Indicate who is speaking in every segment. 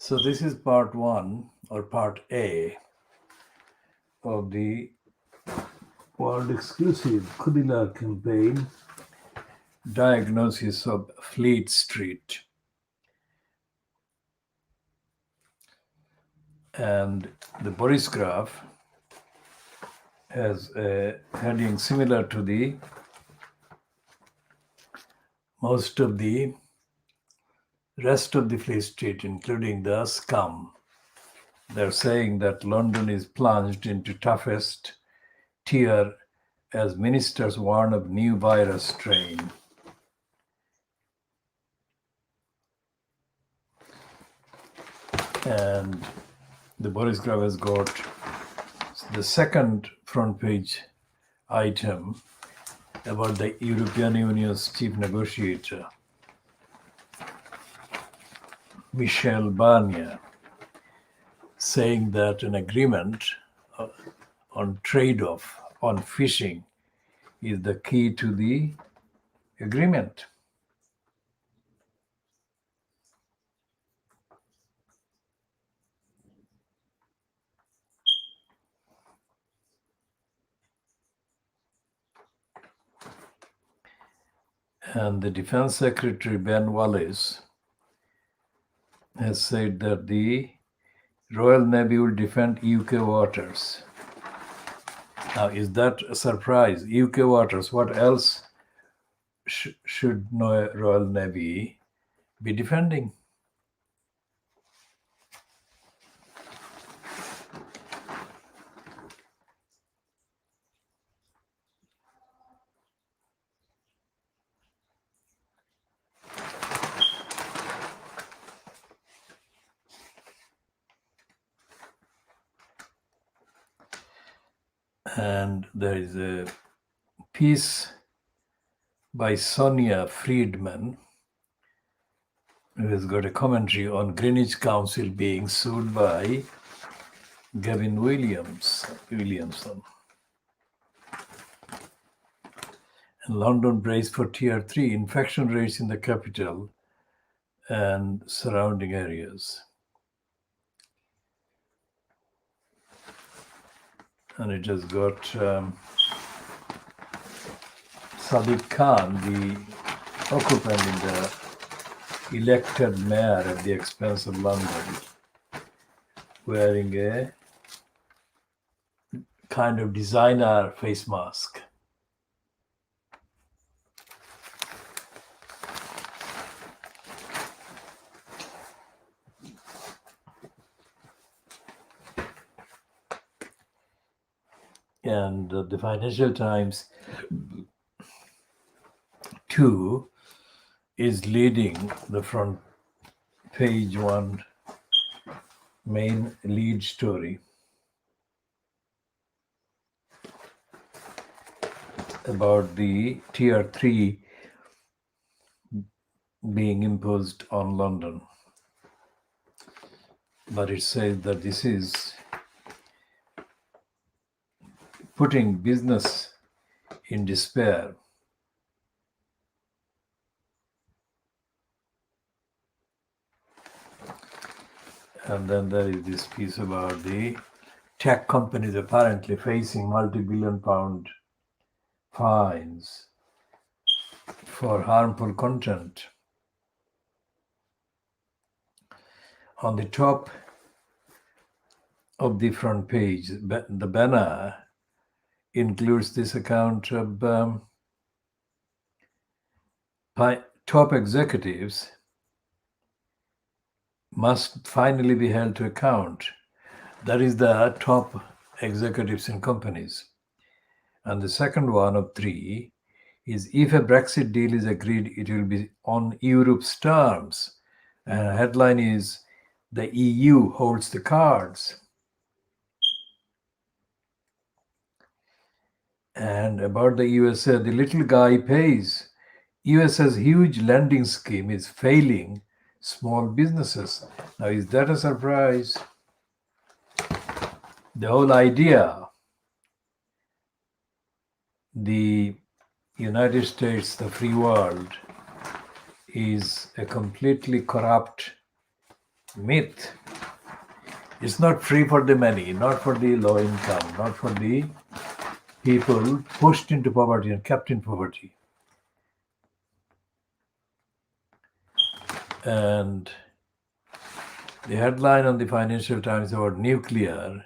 Speaker 1: So this is part one or part A of the world exclusive Khoodeelaar campaign, Diagnosis of Fleet Street. And the Boris graph has a heading similar to the most of the rest of the Fleet Street, including the scum. They're saying that London is plunged into toughest tier as ministers warn of new virus strain. And the Boris graph has got the second front page item about the European Union's chief negotiator, Michel Barnier, saying that an agreement on trade-off on fishing is the key to the agreement. And the Defense Secretary Ben Wallace has said that the Royal Navy will defend UK waters. Now, is that a surprise? UK waters, what else should Royal Navy be defending? And there is a piece by Sonia Friedman, who has got a commentary on Greenwich Council being sued by Gavin Williamson. And London braced for Tier 3 infection rates in the capital and surrounding areas. And it has got Sadiq Khan, the occupant in the elected mayor at the expense of London, wearing a kind of designer face mask. And the Financial Times too is leading the front page one main lead story about the Tier 3 being imposed on London. But it says that this is putting business in despair. And then there is this piece about the tech companies apparently facing multi-billion pound fines for harmful content. On the top of the front page, the banner includes this account of top executives must finally be held to account. That is the top executives in companies. And the second one of three is, if a Brexit deal is agreed, it will be on Europe's terms. And the headline is, the EU holds the cards. And about the USA, the little guy pays. USA's huge lending scheme is failing small businesses. Now, is that a surprise? The whole idea, the United States, the free world, is a completely corrupt myth. It's not free for the many, not for the low income, not for the people pushed into poverty and kept in poverty. And the headline on the Financial Times about nuclear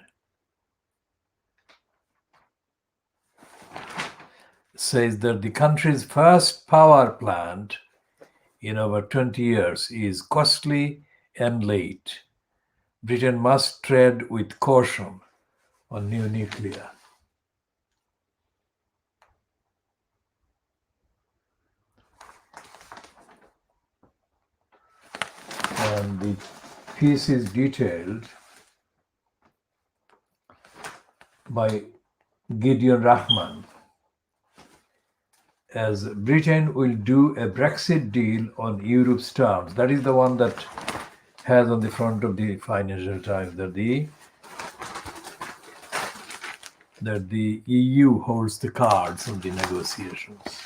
Speaker 1: says that the country's first power plant in over 20 years is costly and late. Britain must tread with caution on new nuclear. And the piece is detailed by Gideon Rahman as Britain will do a Brexit deal on Europe's terms. That is the one that has on the front of the Financial Times that the EU holds the cards on the negotiations.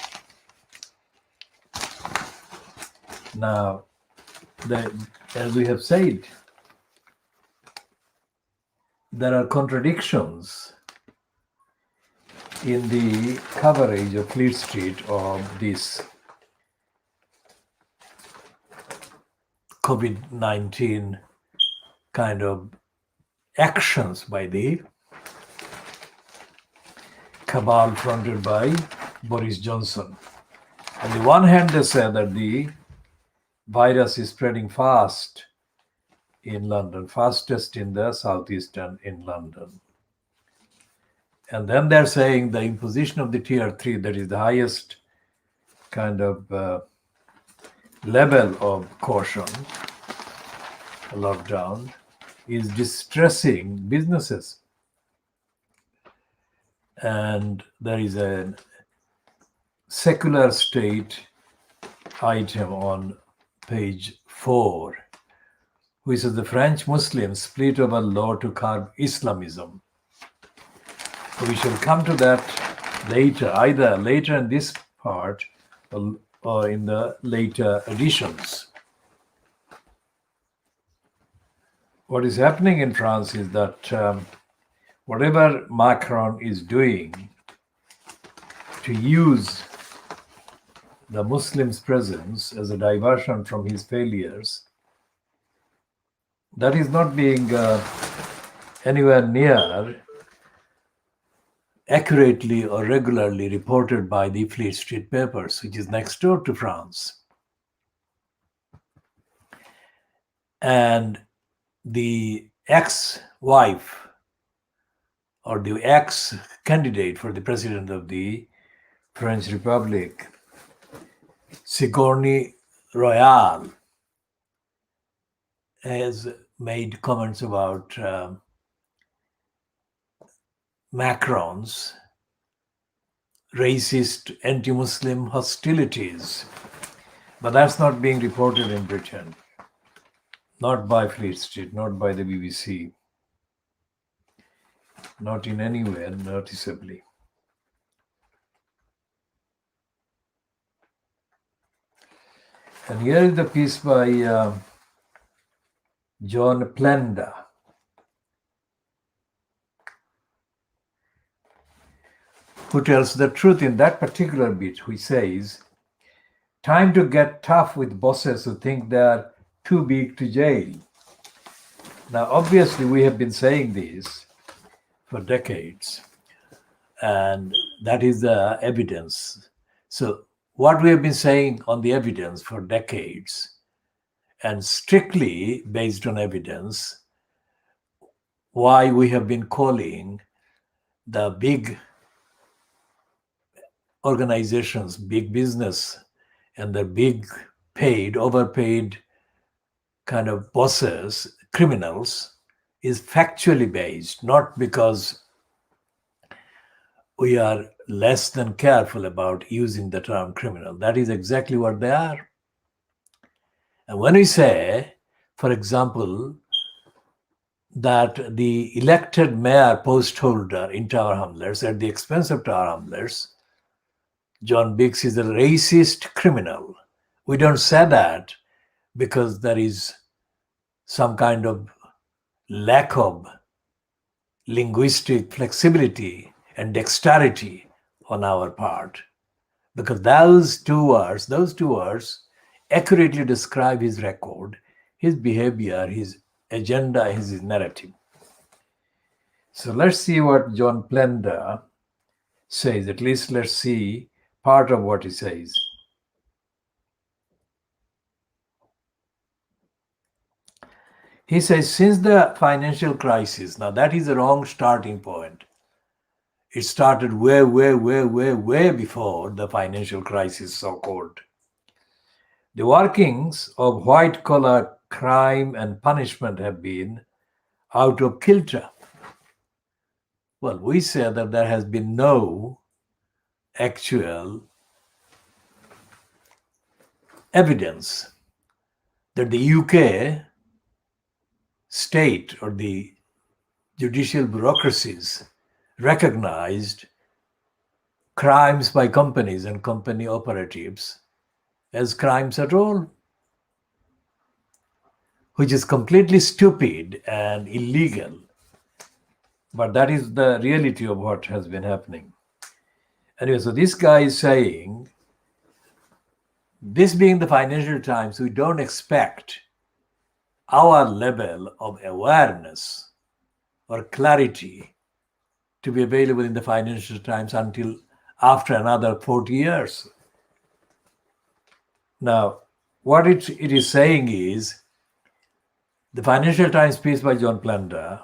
Speaker 1: Now, as we have said, there are contradictions in the coverage of Fleet Street of this COVID-19 kind of actions by the cabal fronted by Boris Johnson. On the one hand, they say that the virus is spreading fast in London, fastest in the southeast and in London. And then they're saying the imposition of the tier 3, that is the highest kind of level of caution, lockdown, is distressing businesses. And there is a secular state item on page 4, which is the French Muslims split over law to curb Islamism. We shall come to that later, either later in this part or in the later editions. What is happening in France is that whatever Macron is doing to use the Muslims' presence as a diversion from his failures, that is not being anywhere near accurately or regularly reported by the Fleet Street papers, which is next door to France. And the ex-wife or the ex-candidate for the president of the French Republic, Sigourney Royal, has made comments about Macron's racist anti-Muslim hostilities. But that's not being reported in Britain, not by Fleet Street, not by the BBC, not in any way noticeably. And here is the piece by John Plender, who tells the truth in that particular bit, who says, time to get tough with bosses who think they are too big to jail. Now, obviously, we have been saying this for decades, and that is the evidence. So what we have been saying on the evidence for decades, and strictly based on evidence, why we have been calling the big organizations, big business, and the big overpaid kind of bosses, criminals, is factually based, not because we are less than careful about using the term criminal. That is exactly what they are. And when we say, for example, that the elected mayor post holder in Tower Hamlets at the expense of Tower Hamlets, John Biggs, is a racist criminal. We don't say that because there is some kind of lack of linguistic flexibility and dexterity on our part, because those two words accurately describe his record, his behavior, his agenda, his narrative. So let's see what John Plender says. At least let's see part of what he says. He says, since the financial crisis, now that is a wrong starting point. It started way before the financial crisis, so-called. The workings of white-collar crime and punishment have been out of kilter. Well, we say that there has been no actual evidence that the UK state or the judicial bureaucracies recognized crimes by companies and company operatives as crimes at all, which is completely stupid and illegal. But that is the reality of what has been happening. Anyway, so this guy is saying, this being the Financial Times, we don't expect our level of awareness or clarity to be available in the Financial Times until after another 40 years. Now, what it is saying is, the Financial Times piece by John Plender,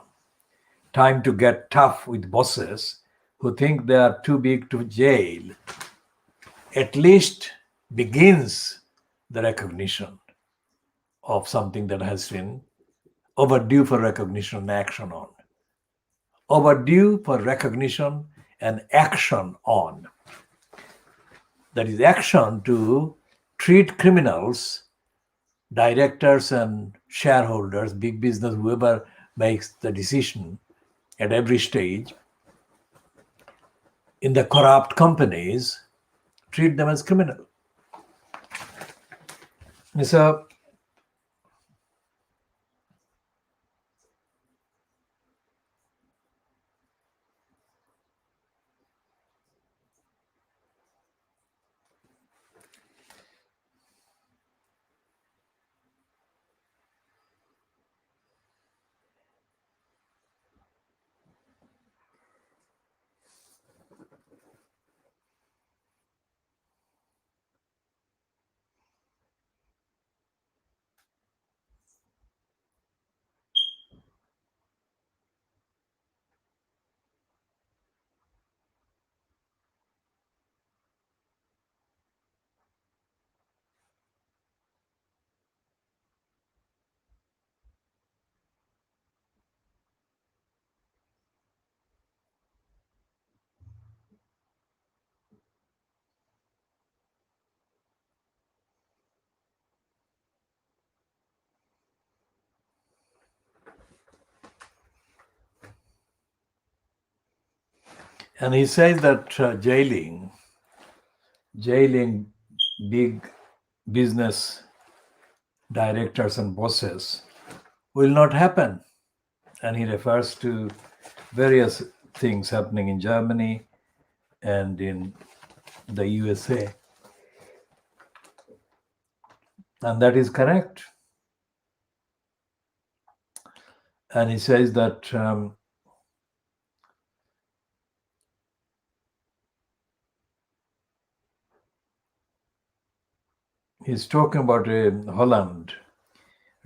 Speaker 1: Time to Get Tough with Bosses Who Think They Are Too Big to Jail, at least begins the recognition of something that has been overdue for recognition and action on. Overdue for recognition and action on. That is action to treat criminals, directors and shareholders, big business, whoever makes the decision at every stage, in the corrupt companies, treat them as criminal. So, and he says that jailing big business directors and bosses will not happen. And he refers to various things happening in Germany and in the USA. And that is correct. And he says that he's talking about Holland.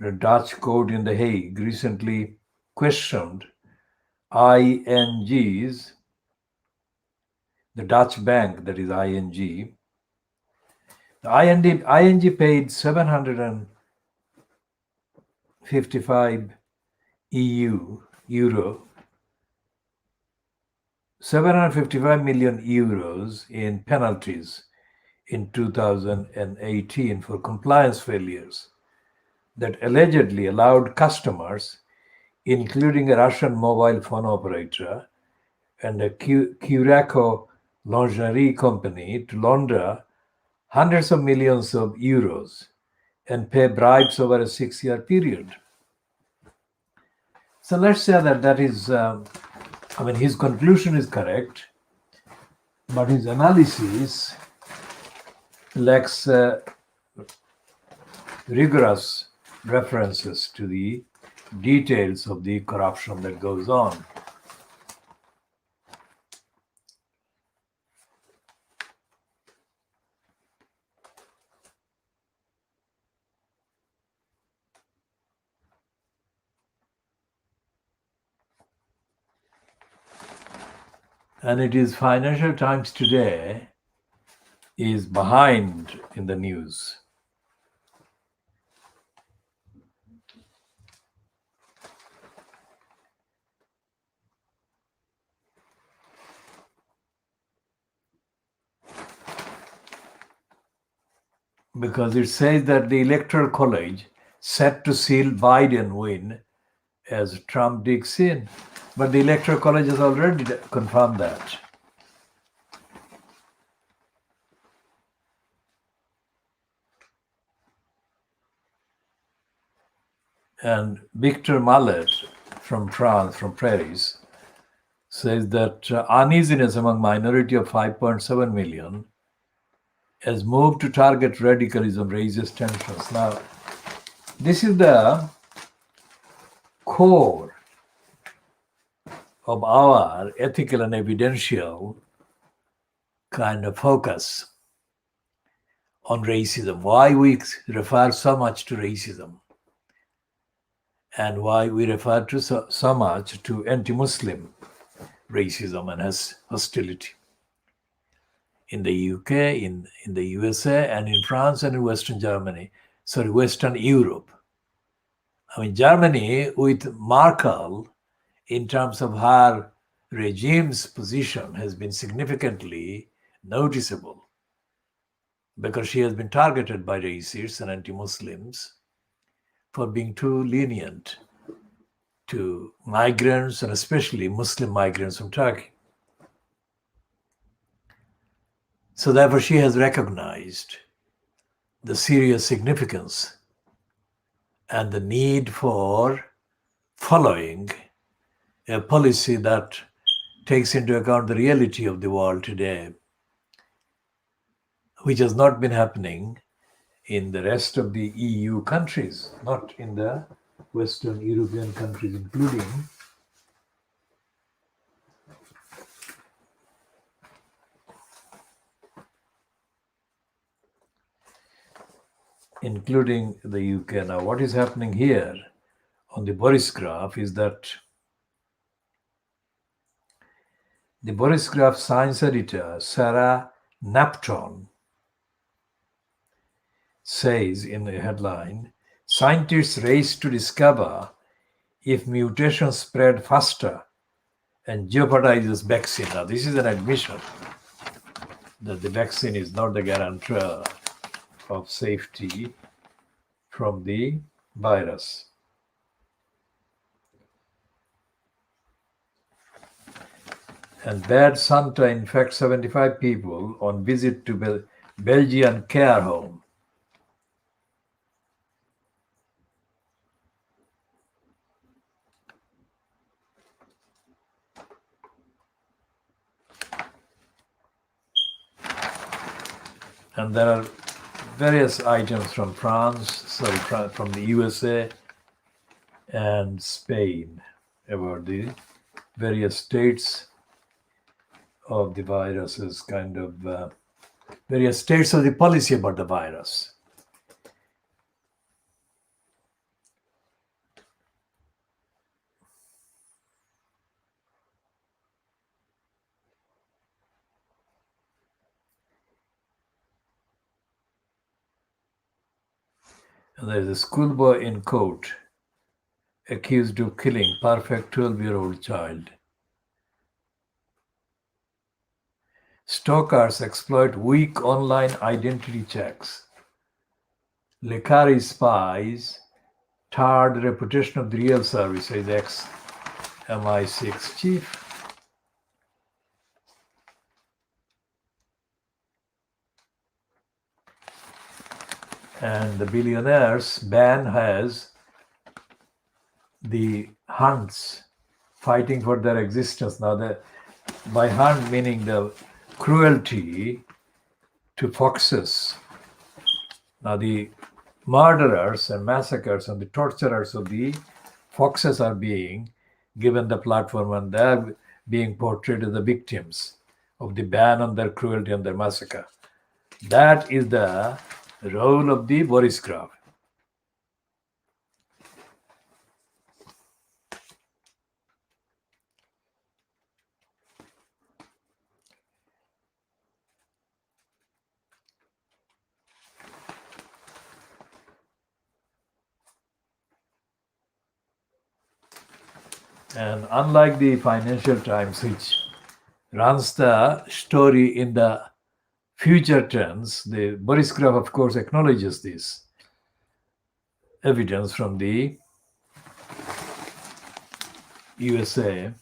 Speaker 1: A Dutch court in The Hague recently questioned ING's, the Dutch bank, that is ING. The ING paid 755 755 million euros in penalties in 2018 for compliance failures that allegedly allowed customers, including a Russian mobile phone operator and a Curaçao lingerie company, to launder hundreds of millions of euros and pay bribes over a 6-year period. So let's say that is, his conclusion is correct, but his analysis lacks rigorous references to the details of the corruption that goes on. And it is Financial Times today is behind in the news. Because it says that the Electoral College set to seal Biden win as Trump digs in. But the Electoral College has already confirmed that. And Victor Mallet from France, from Paris, says that uneasiness among minority of 5.7 million has moved to target radicalism, raises tensions. Now, this is the core of our ethical and evidential kind of focus on racism, why we refer so much to racism, and why we refer to so much to anti-Muslim racism and hostility in the UK, in the USA, and in France, and in Western Europe. Germany with Merkel, in terms of her regime's position, has been significantly noticeable because she has been targeted by racists and anti-Muslims for being too lenient to migrants, and especially Muslim migrants from Turkey. So therefore, she has recognized the serious significance and the need for following a policy that takes into account the reality of the world today, which has not been happening in the rest of the EU countries, not in the Western European countries, including the UK. Now, what is happening here on the Boris graph is that the Boris graph science editor, Sarah Napton, says in the headline, scientists race to discover if mutations spread faster and jeopardizes vaccine. Now, this is an admission that the vaccine is not the guarantor of safety from the virus. And bad Santa infects 75 people on visit to Belgian care home. And there are various items from from the USA and Spain about the various states of the viruses, various states of the policy about the virus. And there is a schoolboy in court accused of killing perfect 12-year-old child. Stalkers exploit weak online identity checks. Lecari spies tarred the reputation of the real service, says ex-MI6 chief. And the billionaire's ban has the hunts fighting for their existence. Now, by hunt meaning the cruelty to foxes. Now, the murderers and massacres and the torturers of the foxes are being given the platform, and they're being portrayed as the victims of the ban on their cruelty and their massacre. That is the role of the Boris Graf. And unlike the Financial Times, which runs the story in the future tense, the Boris Graf, of course, acknowledges this evidence from the USA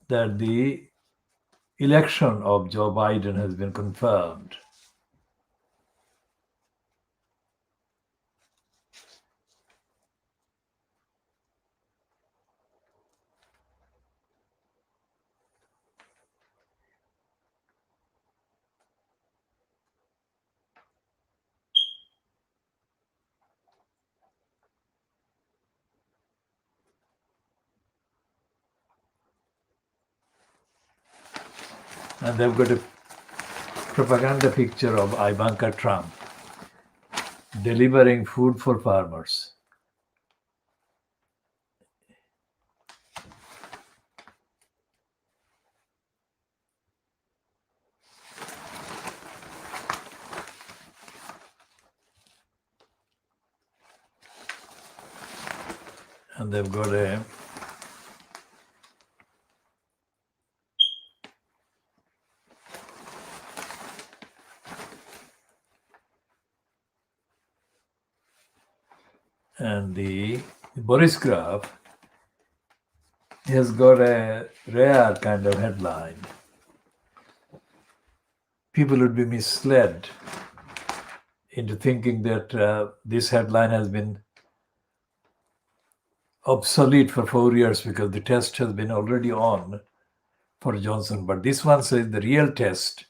Speaker 1: that the election of Joe Biden has been confirmed. And they've got a propaganda picture of Ivanka Trump delivering food for farmers. And they've got a and the Boris Graf has got a rare kind of headline. People would be misled into thinking that this headline has been obsolete for 4 years because the test has been already on for Johnson. But this one says the real test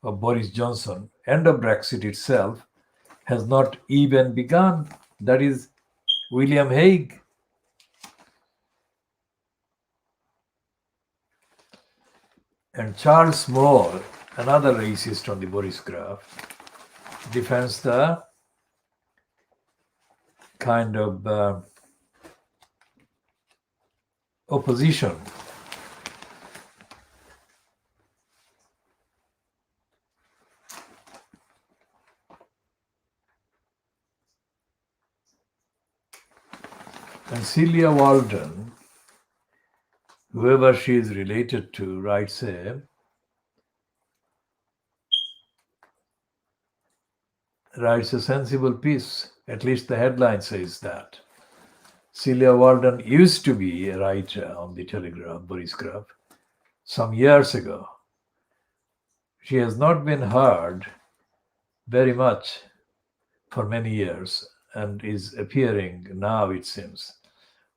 Speaker 1: of Boris Johnson and of Brexit itself has not even begun. That is William Hague. And Charles Moore, another racist on the Boris Graf, defends the kind of opposition. And Celia Walden, whoever she is related to, writes a sensible piece. At least the headline says that. Celia Walden used to be a writer on the Telegraph, Boris Graf, some years ago. She has not been heard very much for many years and is appearing now, it seems.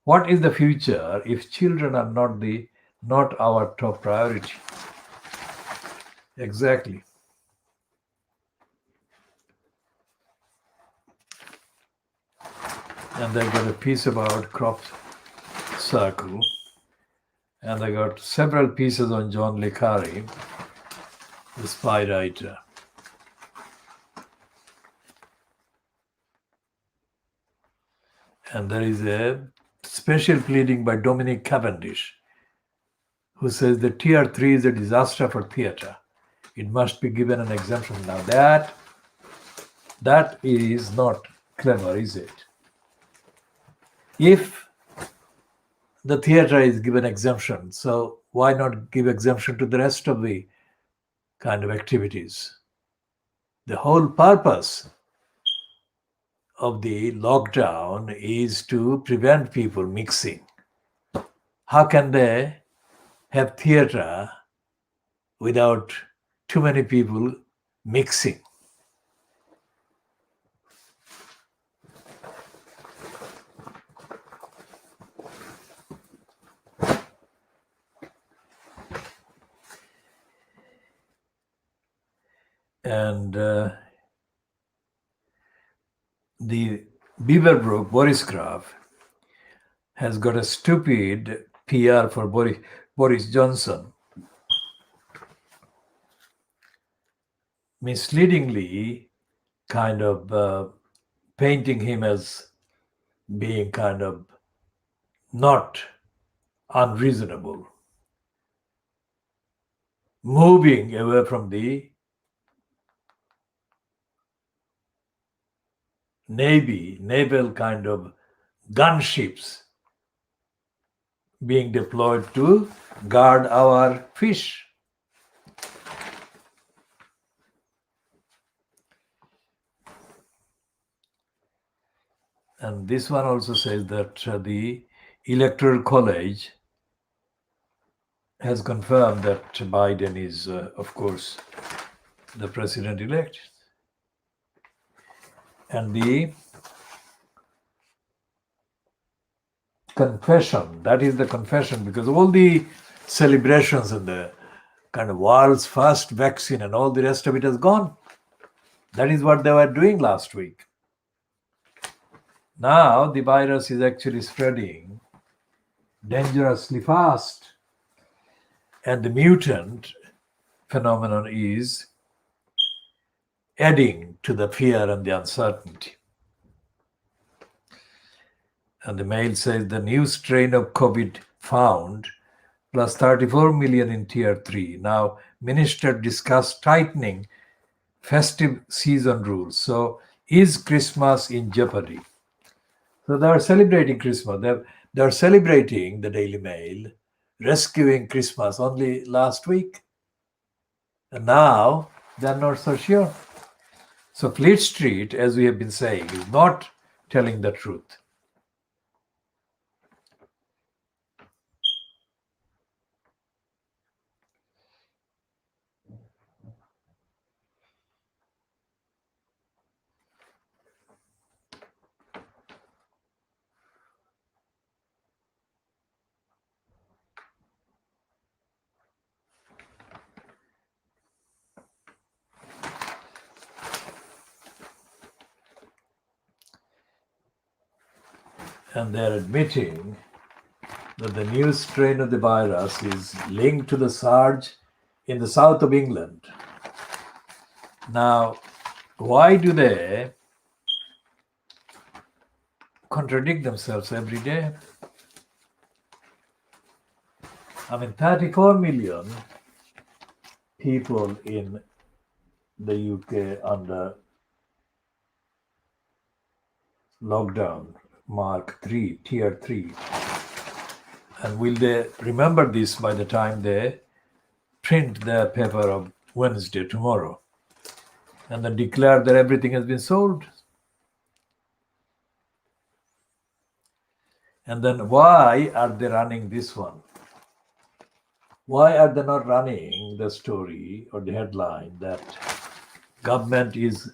Speaker 1: What is the future if children are not our top priority? Exactly. And they got a piece about crop circle, and they got several pieces on John le Carre, the spy writer. And there is a special pleading by Dominic Cavendish, who says the Tier 3 is a disaster for theatre. It must be given an exemption. Now that is not clever, is it? If the theatre is given exemption, so why not give exemption to the rest of the kind of activities? The whole purpose of the lockdown is to prevent people mixing. How can they have theatre without too many people mixing? And the Beaverbrook, Boris Graf, has got a stupid PR for Boris Johnson, misleadingly kind of painting him as being kind of not unreasonable, moving away from the naval kind of gunships being deployed to guard our fish. And this one also says that the Electoral College has confirmed that Biden is, of course, the president-elect. And the confession, that is the confession, because all the celebrations and the kind of world's first vaccine and all the rest of it has gone. That is what they were doing last week. Now the virus is actually spreading dangerously fast, and the mutant phenomenon is adding to the fear and the uncertainty. And the Mail says the new strain of COVID found plus 34 million in tier 3. Now, minister discussed tightening festive season rules. So, is Christmas in jeopardy? So, they are celebrating Christmas. They are celebrating, the Daily Mail, rescuing Christmas only last week. And now, they are not so sure. So, Fleet Street, as we have been saying, is not telling the truth. And they're admitting that the new strain of the virus is linked to the surge in the south of England. Now, why do they contradict themselves every day? I mean, 34 million people in the UK under lockdown, mark 3, tier 3. And will they remember this by the time they print their paper of Wednesday tomorrow and then declare that everything has been sold? And then why are they running this one? Why are they not running the story or the headline that government is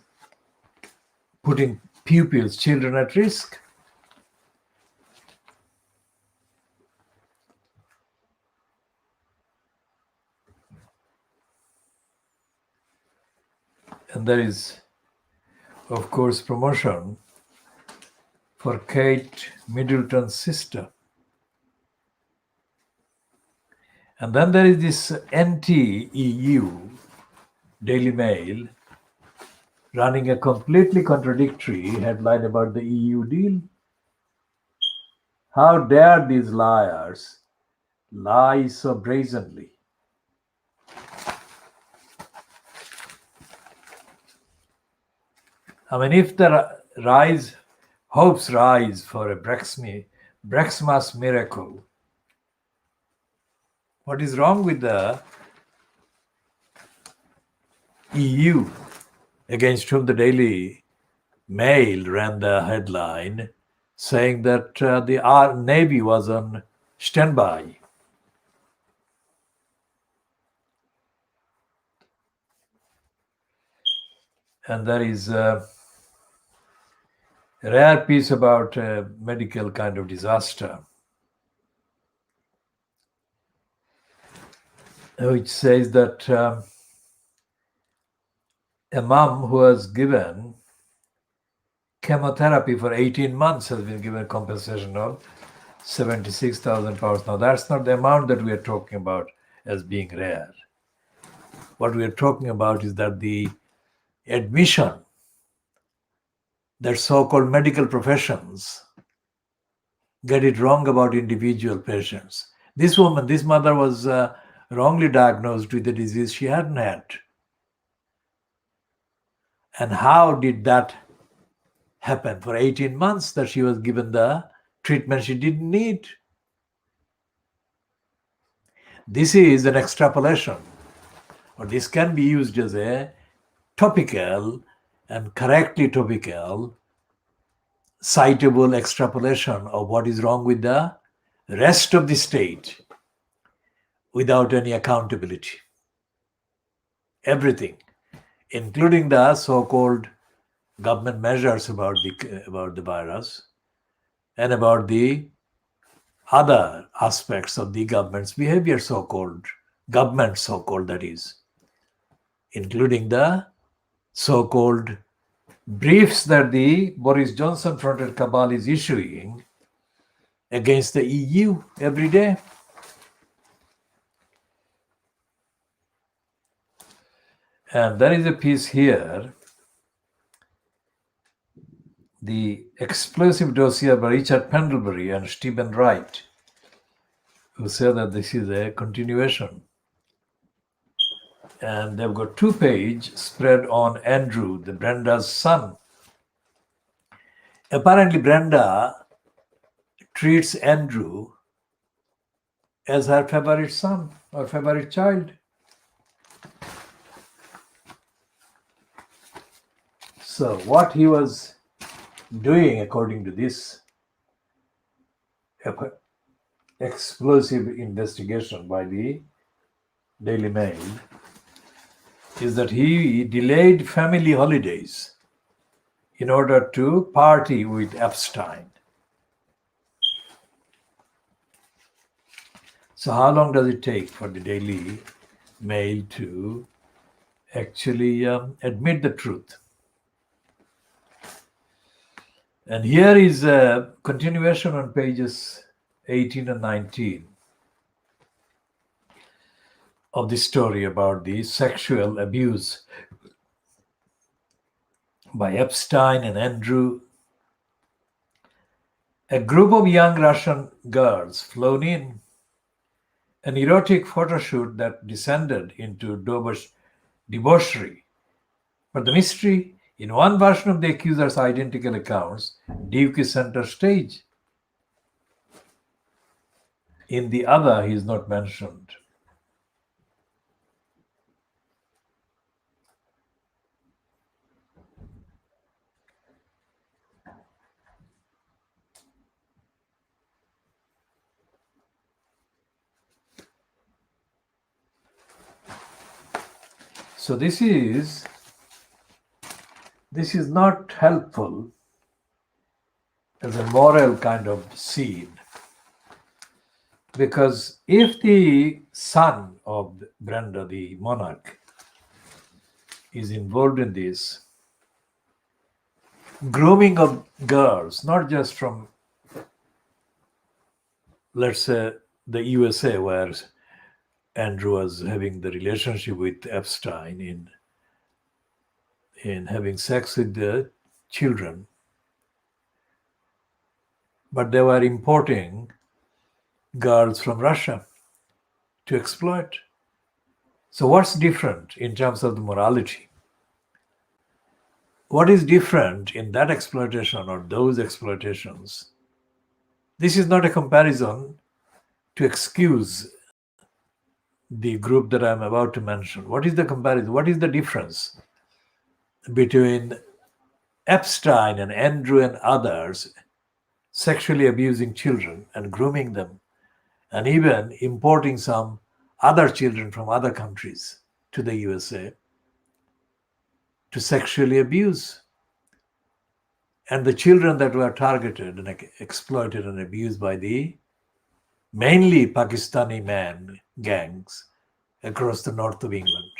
Speaker 1: putting pupils, children at risk? And there is, of course, promotion for Kate Middleton's sister. And then there is this anti-EU Daily Mail running a completely contradictory headline about the EU deal. How dare these liars lie so brazenly? I mean, if the hopes rise for a Brexmas miracle, what is wrong with the EU, against whom the Daily Mail ran the headline saying that the Navy was on standby? And there is a rare piece about a medical kind of disaster, which says that A mom who was given chemotherapy for 18 months has been given compensation of 76,000 pounds. Now, that's not the amount that we are talking about as being rare. What we are talking about is that the admission that so-called medical professions get it wrong about individual patients. This woman, this mother was wrongly diagnosed with a disease she hadn't had. And how did that happen? For 18 months that she was given the treatment she didn't need. This is an extrapolation, or this can be used as a topical and correctly topical citable extrapolation of what is wrong with the rest of the state without any accountability. Everything, including the so-called government measures about the virus and about the other aspects of the government's behavior, so-called, that is, including the so-called briefs that the Boris Johnson-fronted cabal is issuing against the EU every day. And there is a piece here, the explosive dossier by Richard Pendlebury and Stephen Wright, who say that this is a continuation. And they've got 2-page spread on Andrew, the Brenda's son. Apparently, Brenda treats Andrew as her favorite son or favorite child. So what he was doing, according to this explosive investigation by the Daily Mail, is that he delayed family holidays in order to party with Epstein. So how long does it take for the Daily Mail to actually admit the truth? And here is a continuation on pages 18 and 19 of the story about the sexual abuse by Epstein and Andrew. A group of young Russian girls flown in, an erotic photo shoot that descended into debauchery. But the mystery, in one version of the accuser's identical accounts, Duke is center stage. In the other, he is not mentioned. So this is not helpful as a moral kind of scene, because if the son of Brenda, the monarch, is involved in this grooming of girls, not just from, let's say, the USA, where Andrew was having the relationship with Epstein in having sex with the children, but they were importing girls from Russia to exploit. So what's different in terms of the morality? What is different in that exploitation or those exploitations? This is not a comparison to excuse the group that I'm about to mention. What is the comparison? What is the difference between Epstein and Andrew and others sexually abusing children and grooming them, and even importing some other children from other countries to the USA to sexually abuse? And the children that were targeted and exploited and abused by the mainly Pakistani man gangs across the north of England.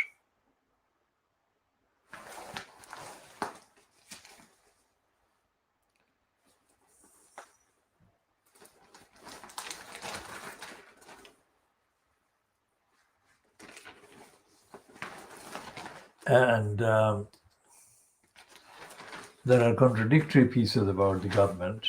Speaker 1: And there are contradictory pieces about the government.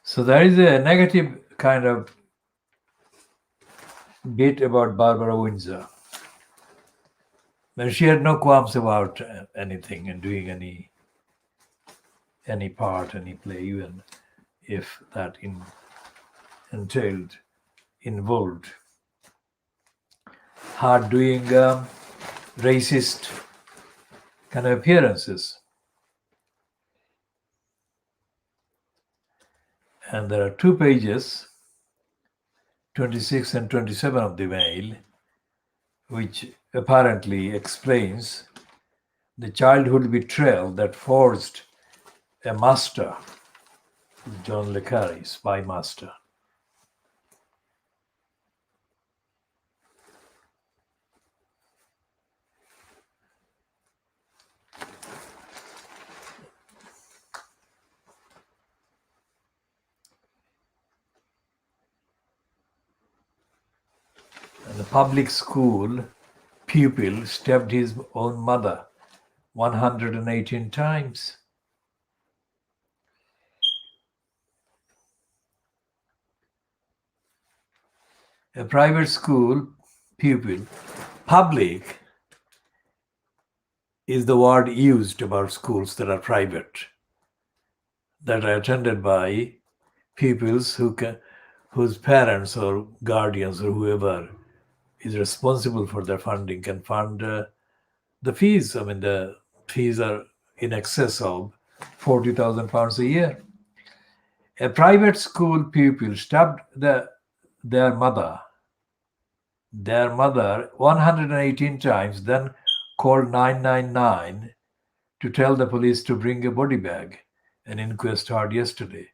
Speaker 1: So there is a negative kind of bit about Barbara Windsor. And she had no qualms about anything and doing any part, any play, even if that involved her doing racist kind of appearances. And there are 2 pages, 26 and 27 of the mail, which apparently explains the childhood betrayal that forced a master, John le Carré, spy master. And the public school pupil stabbed his own mother 118 times. A private school pupil, public is the word used about schools that are private, that are attended by pupils whose parents or guardians or whoever is responsible for their funding can fund the fees. I mean, the fees are in excess of £40,000 a year. A private school pupil stabbed their mother 118 times, then called 999 to tell the police to bring a body bag. An inquest held yesterday.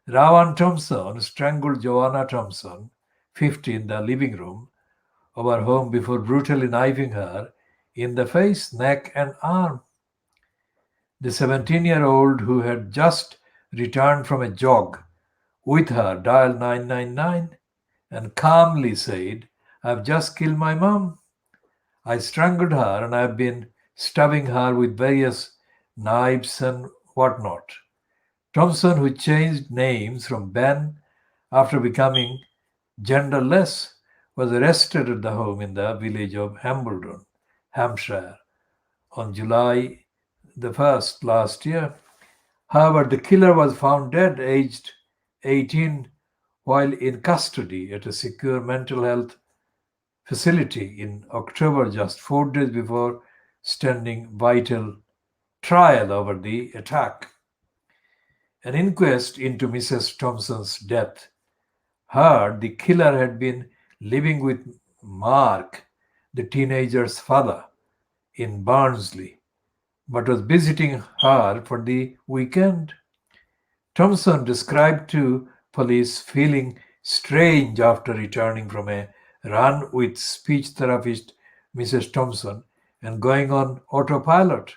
Speaker 1: Rawan Thompson strangled Joanna Thompson, 50, in the living room of her home before brutally knifing her in the face, neck, and arm. The 17-year-old, who had just returned from a jog with her, dialed 999 and calmly said, "I've just killed my mom. I strangled her and I've been stabbing her with various knives and whatnot." Thompson, who changed names from Ben after becoming genderless, was arrested at the home in the village of Hambledon, Hampshire, on July the 1st last year. However, the killer was found dead, aged 18, while in custody at a secure mental health facility in October, just 4 days before standing vital trial over the attack. An inquest into Mrs. Thompson's death heard the killer had been living with Mark, the teenager's father, in Barnsley, but was visiting her for the weekend. Thompson described to police feeling strange after returning from a run with speech therapist Mrs. Thompson and going on autopilot.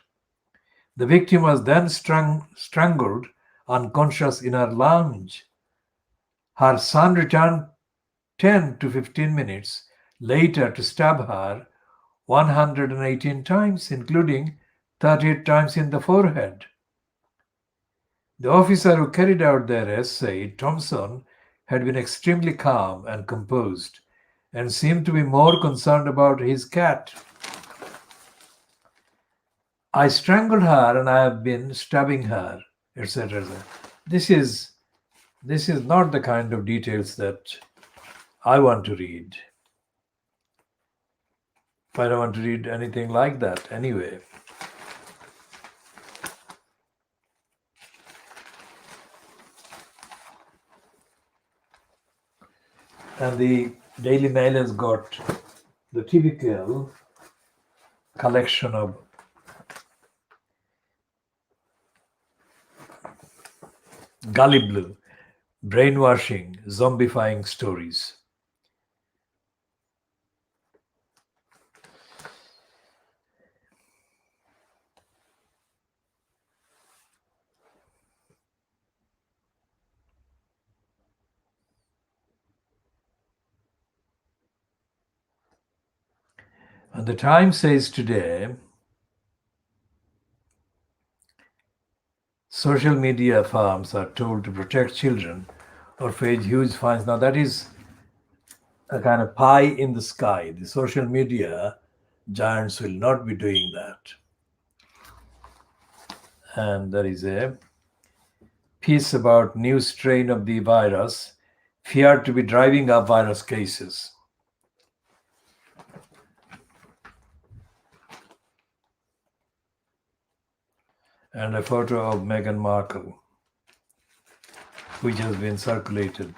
Speaker 1: The victim was then strangled unconscious in her lounge. Her son returned 10 to 15 minutes later to stab her 118 times, including 38 times in the forehead. The officer who carried out the arrest said Thompson had been extremely calm and composed and seemed to be more concerned about his cat. I strangled her and I have been stabbing her, etc. This is not the kind of details that I want to read. I don't want to read anything like that anyway. And the Daily Mail has got the typical collection of gullible, brainwashing, zombifying stories. And the Times says today, social media firms are told to protect children or face huge fines. Now that is a kind of pie in the sky. The social media giants will not be doing that. And there is a piece about new strain of the virus feared to be driving up virus cases. And a photo of Meghan Markle, which has been circulated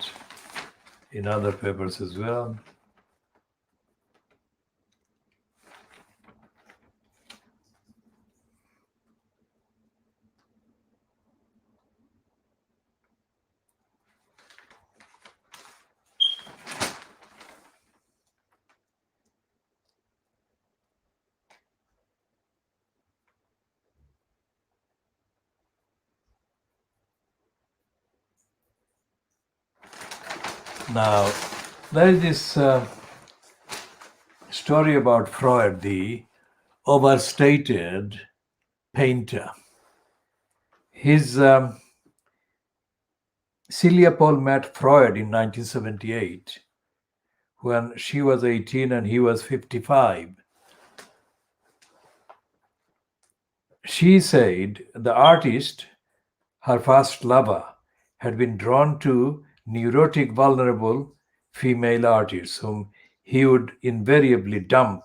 Speaker 1: in other papers as well. Now, there is this story about Freud, the overstated painter. His Celia Paul met Freud in 1978 when she was 18 and he was 55. She said the artist, her first lover, had been drawn to neurotic, vulnerable female artists whom he would invariably dump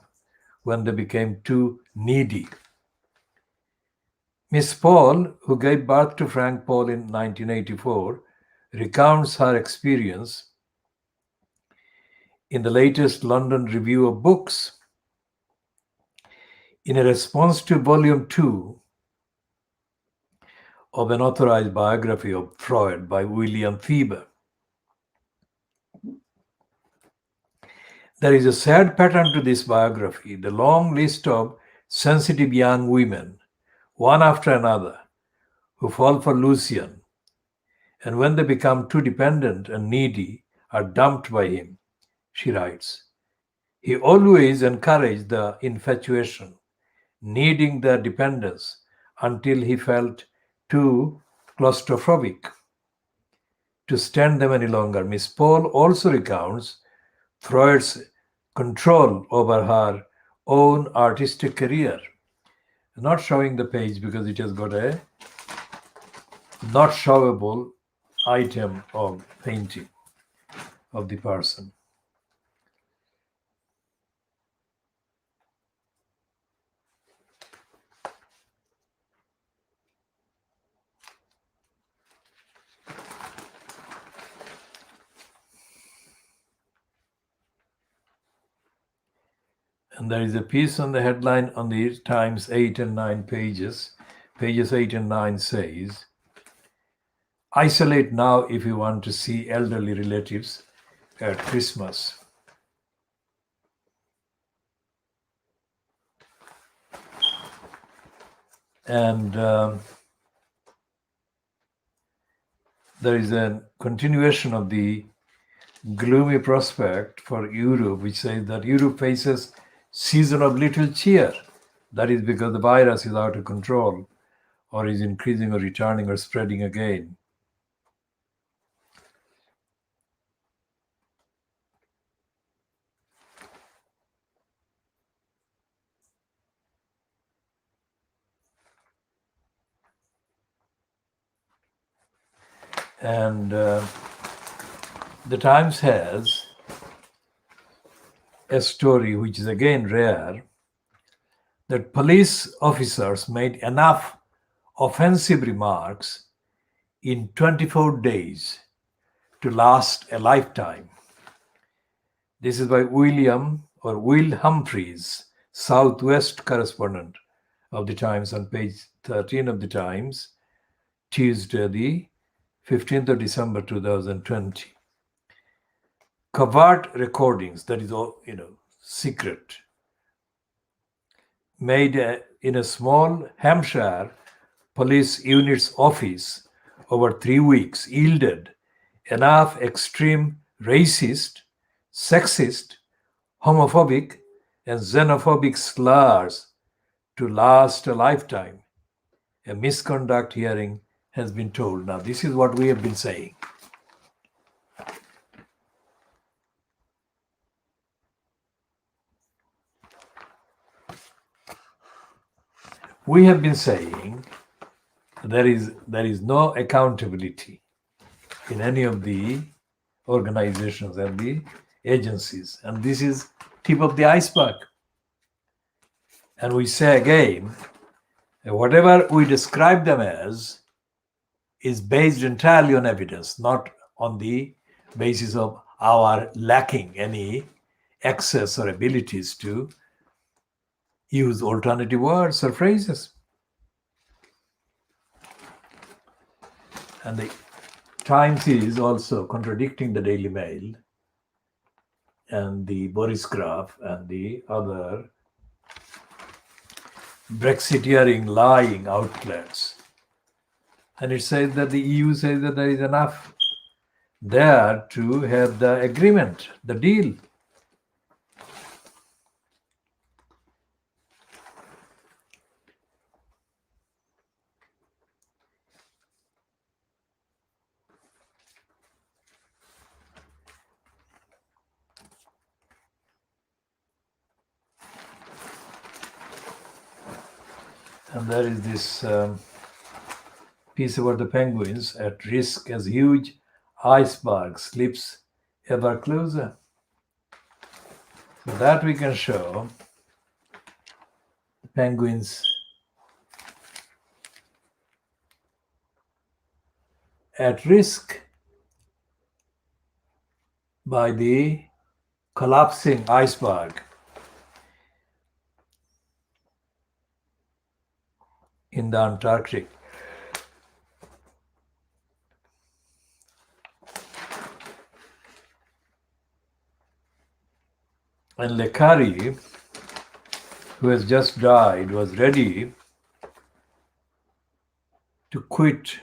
Speaker 1: when they became too needy. Miss Paul, who gave birth to Frank Paul in 1984, recounts her experience in the latest London Review of Books. In a response to Volume 2 of an authorized biography of Freud by William Faber, there is a sad pattern to this biography, the long list of sensitive young women, one after another, who fall for Lucian, and when they become too dependent and needy, are dumped by him, she writes. He always encouraged the infatuation, needing their dependence until he felt too claustrophobic to stand them any longer. Miss Paul also recounts Freud's control over her own artistic career. Not showing the page because it has got a not showable item of painting of the person. And there is a piece on the headline on the Times 8 and 9 pages. Pages 8 and 9 says, isolate now if you want to see elderly relatives at Christmas. And there is a continuation of the gloomy prospect for Europe, which says that Europe faces season of little cheer. That is because the virus is out of control or is increasing or returning or spreading again. And the Times has a story which is again rare, that police officers made enough offensive remarks in 24 days to last a lifetime. This is by Will Humphreys, Southwest correspondent of the Times, on page 13 of the Times, Tuesday, the 15th of December 2020. Covert recordings, that is all, secret, made in a small Hampshire police unit's office over 3 weeks yielded enough extreme racist, sexist, homophobic, and xenophobic slurs to last a lifetime. A misconduct hearing has been told. Now, this is what we have been saying. We have been saying there is no accountability in any of the organizations and the agencies, and this is tip of the iceberg. And we say again, whatever we describe them as is based entirely on evidence, not on the basis of our lacking any access or abilities to use alternative words or phrases. And the Times is also contradicting the Daily Mail and the Boris Graph and the other Brexiteering lying outlets. And it says that the EU says that there is enough there to have the agreement, the deal. And there is this piece about the penguins at risk as huge iceberg slips ever closer. So that we can show the penguins at risk by the collapsing iceberg in the Antarctic. And Lecari, who has just died, was ready to quit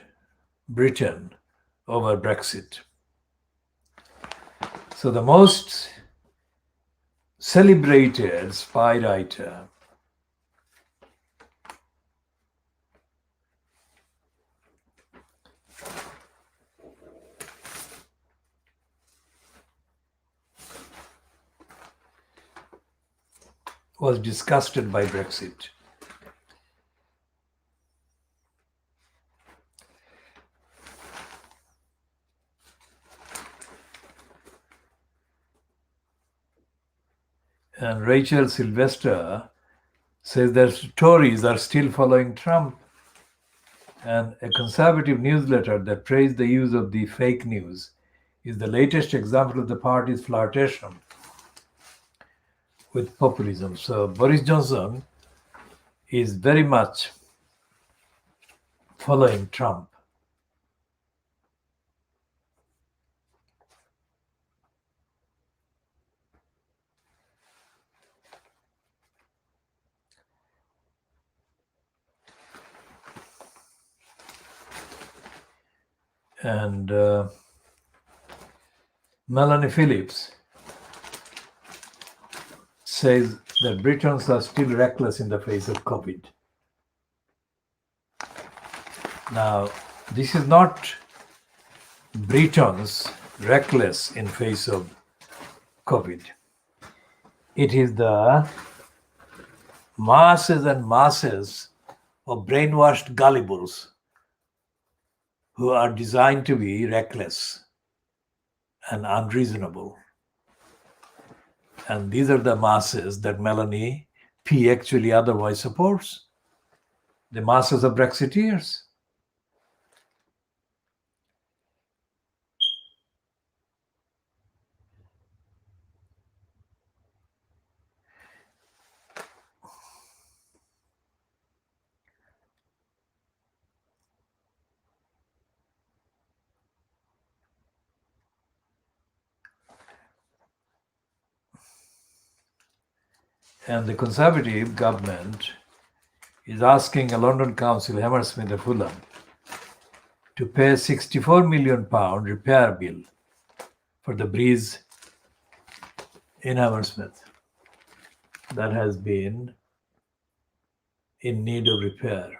Speaker 1: Britain over Brexit. So the most celebrated spy writer was disgusted by Brexit. And Rachel Sylvester says that Tories are still following Trump. And a conservative newsletter that praised the use of the fake news is the latest example of the party's flirtation with populism. So Boris Johnson is very much following Trump. And Melanie Phillips says that Britons are still reckless in the face of COVID. Now, this is not Britons reckless in face of COVID. It is the masses and masses of brainwashed gullibles who are designed to be reckless and unreasonable. And these are the masses that Melanie P. actually otherwise supports. The masses of Brexiteers. And the Conservative government is asking a London council, Hammersmith and Fulham, to pay £64 million repair bill for the bridge in Hammersmith that has been in need of repair.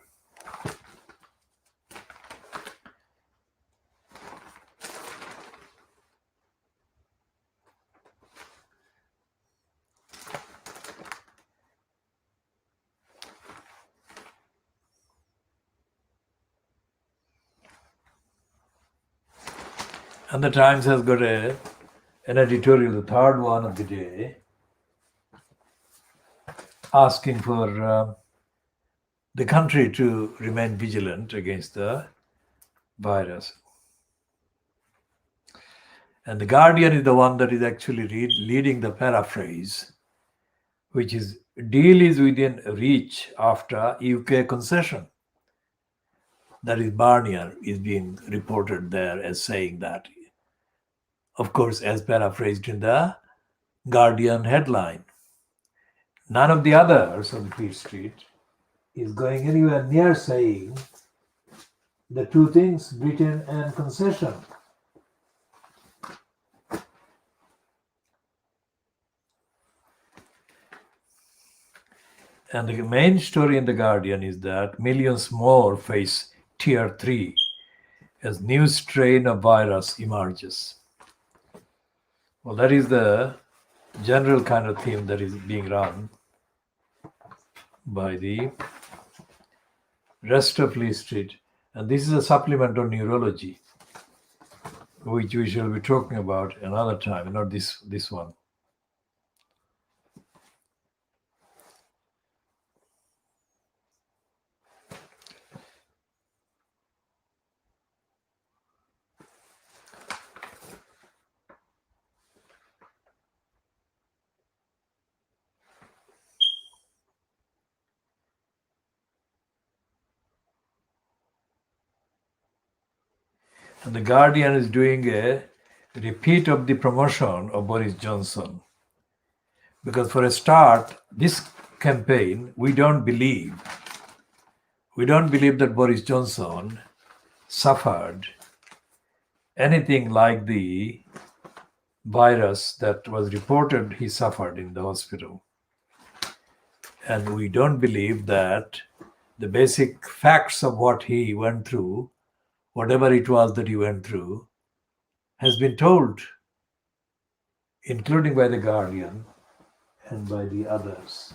Speaker 1: And the Times has got an editorial, the third one of the day, asking for the country to remain vigilant against the virus. And the Guardian is the one that is actually leading the paraphrase, which is deal is within reach after UK concession. That is, Barnier is being reported there as saying that. Of course, as paraphrased in the Guardian headline. None of the others on the Fleet Street is going anywhere near saying the two things, Britain and concession. And the main story in the Guardian is that millions more face tier 3 as new strain of virus emerges. Well, that is the general kind of theme that is being run by the rest of Fleet Street. And this is a supplement on neurology, which we shall be talking about another time, not this one. And the Guardian is doing a repeat of the promotion of Boris Johnson. Because for a start, this campaign, we don't believe that Boris Johnson suffered anything like the virus that was reported he suffered in the hospital. And we don't believe that the basic facts of what he went through, whatever it was that he went through, has been told, including by the Guardian and by the others.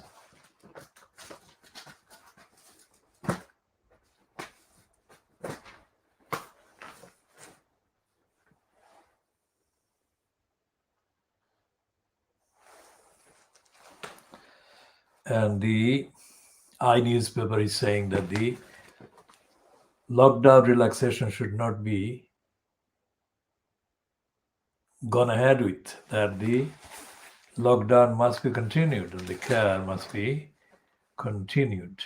Speaker 1: And the newspaper is saying that the lockdown relaxation should not be gone ahead with, that the lockdown must be continued and the care must be continued.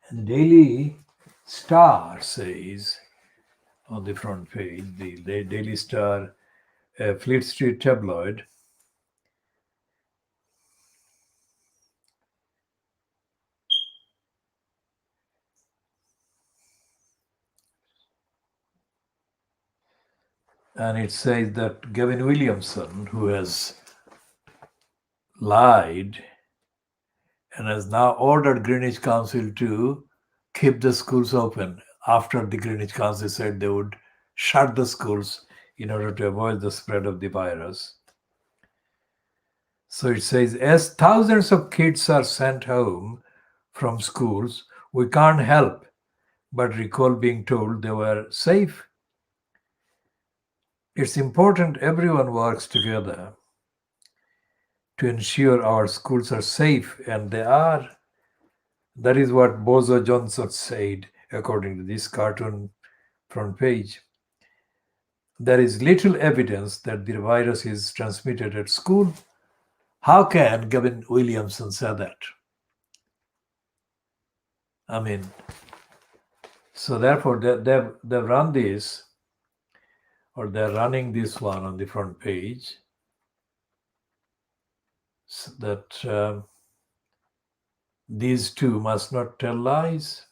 Speaker 1: And the Daily Star says on the front page, the Daily Star, Fleet Street tabloid, and it says that Gavin Williamson, who has lied and has now ordered Greenwich Council to keep the schools open after the Greenwich Council said they would shut the schools in order to avoid the spread of the virus. So it says, as thousands of kids are sent home from schools, we can't help but recall being told they were safe. It's important everyone works together to ensure our schools are safe, and they are. That is what Bozo Johnson said, according to this cartoon front page. There is little evidence that the virus is transmitted at school. How can Gavin Williamson say that? I mean, so therefore they've run this, or they're running this one on the front page, so that these two must not tell lies.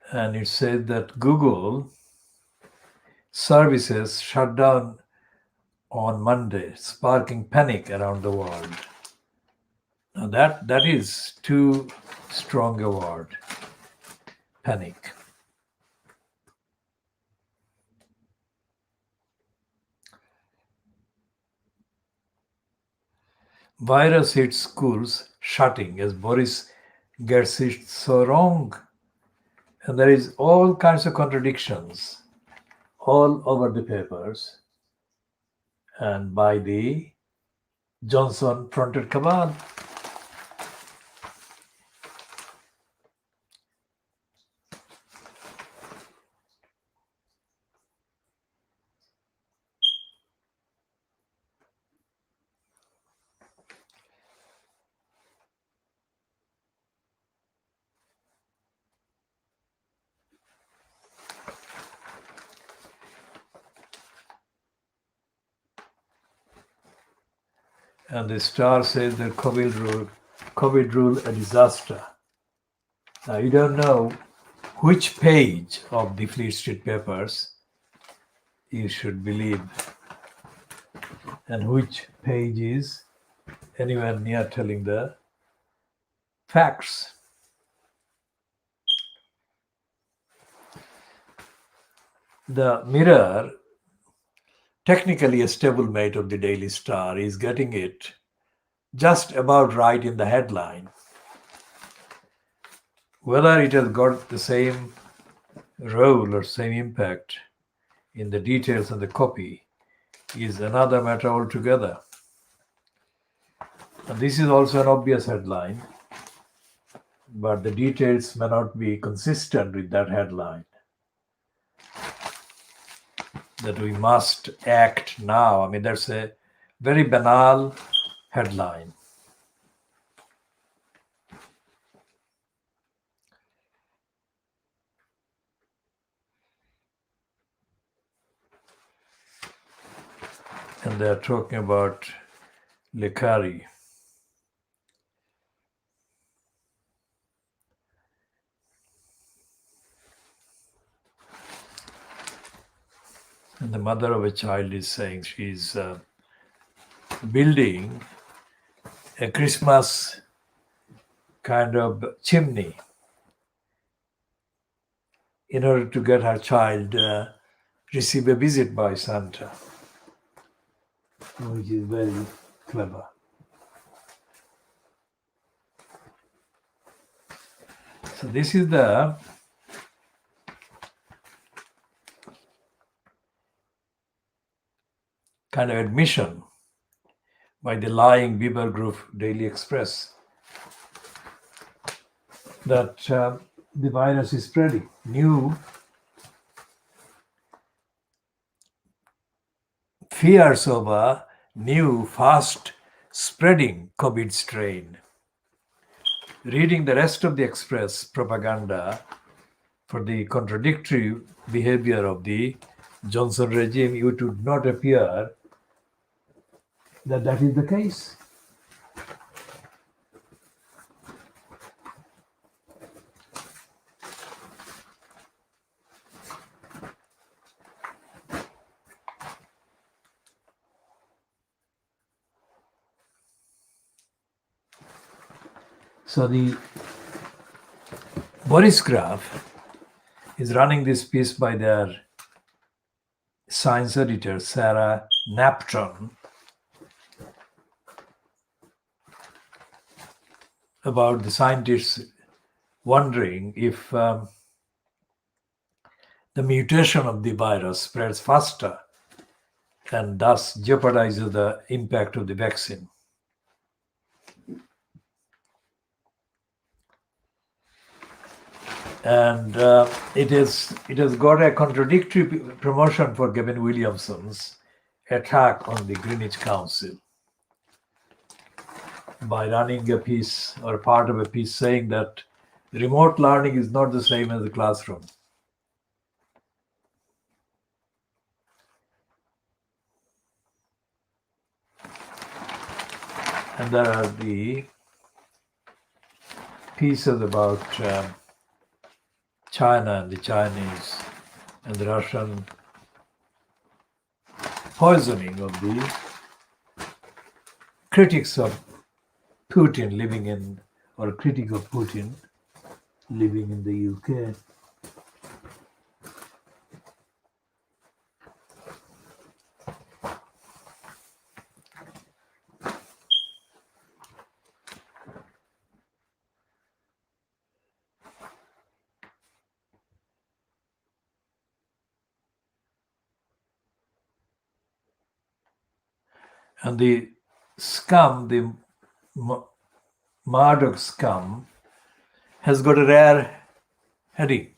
Speaker 1: And it said that Google services shut down on Monday, sparking panic around the world. Now that is too strong a word, panic. Virus hits schools shutting as Boris gets it so wrong. And there is all kinds of contradictions all over the papers and by the Johnson fronted cabal. And the Star says that COVID rule a disaster. Now you don't know which page of the Fleet Street papers you should believe and which page is anywhere near telling the facts. The Mirror technically a stablemate of the Daily Star, is getting it just about right in the headline. Whether it has got the same role or same impact in the details and the copy is another matter altogether. And this is also an obvious headline, but the details may not be consistent with that headline. That we must act now. I mean, that's a very banal headline. And they're talking about Lekari. And the mother of a child is saying she's building a Christmas kind of chimney in order to get her child receive a visit by Santa, which is very clever. So this is the kind of admission by the lying Weber Group Daily Express that the virus is spreading. New fears of a new fast spreading COVID strain. Reading the rest of the Express propaganda for the contradictory behavior of the Johnson regime, it would not appear that that is the case. So the Boris Graf is running this piece by their science editor, Sarah Napton, about the scientists wondering if the mutation of the virus spreads faster and thus jeopardizes the impact of the vaccine. And it has got a contradictory promotion for Gavin Williamson's attack on the Greenwich Council by running a piece or part of a piece saying that remote learning is not the same as the classroom. And there are the pieces about China and the Chinese and the Russian poisoning of the critics of Putin living in, or critic of Putin living in the UK. And the scum, the Murdoch scum, has got a rare heading.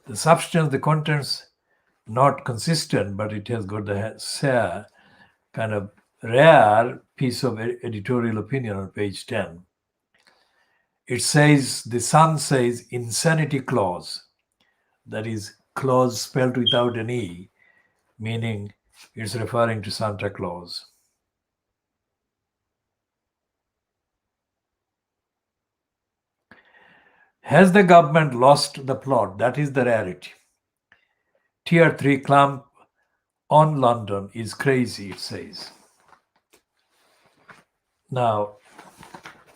Speaker 1: The substance, the contents, not consistent, but it has got the kind of rare piece of editorial opinion on page 10. It says, the Sun says, insanity clause. That is, clause spelled without an E, meaning it's referring to Santa Claus. Has the government lost the plot? That is the rarity. Tier 3 clamp on London is crazy, it says. Now,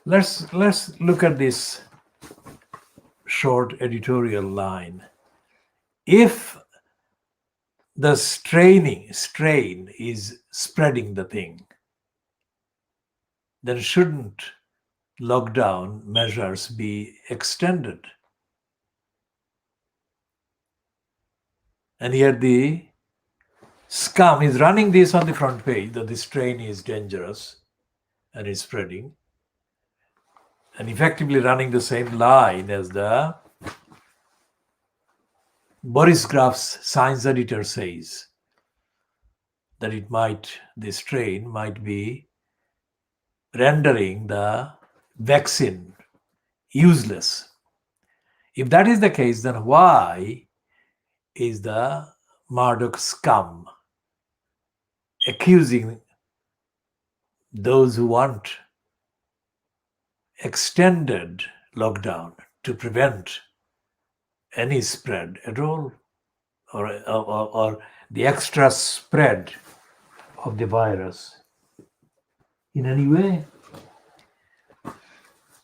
Speaker 1: let's look at this short editorial line. If the strain is spreading the thing, then shouldn't lockdown measures be extended? And yet the scum is running this on the front page that the strain is dangerous and is spreading, and effectively running the same line as the Boris Graf's science editor says, that the strain might be rendering the vaccine useless. If that is the case, then why is the Murdoch scum accusing those who want extended lockdown to prevent any spread at all, or the extra spread of the virus in any way?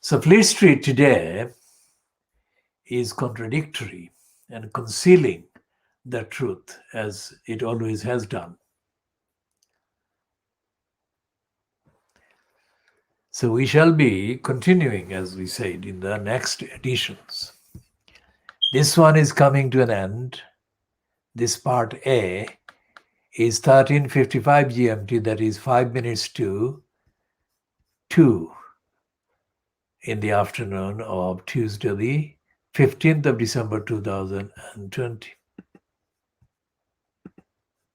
Speaker 1: So Fleet Street today is contradictory and concealing the truth, as it always has done. So we shall be continuing, as we said, in the next editions. This one is coming to an end. This part A is 13:55 GMT, that is 5 minutes to 2 in the afternoon of Tuesday, the 15th of December 2020.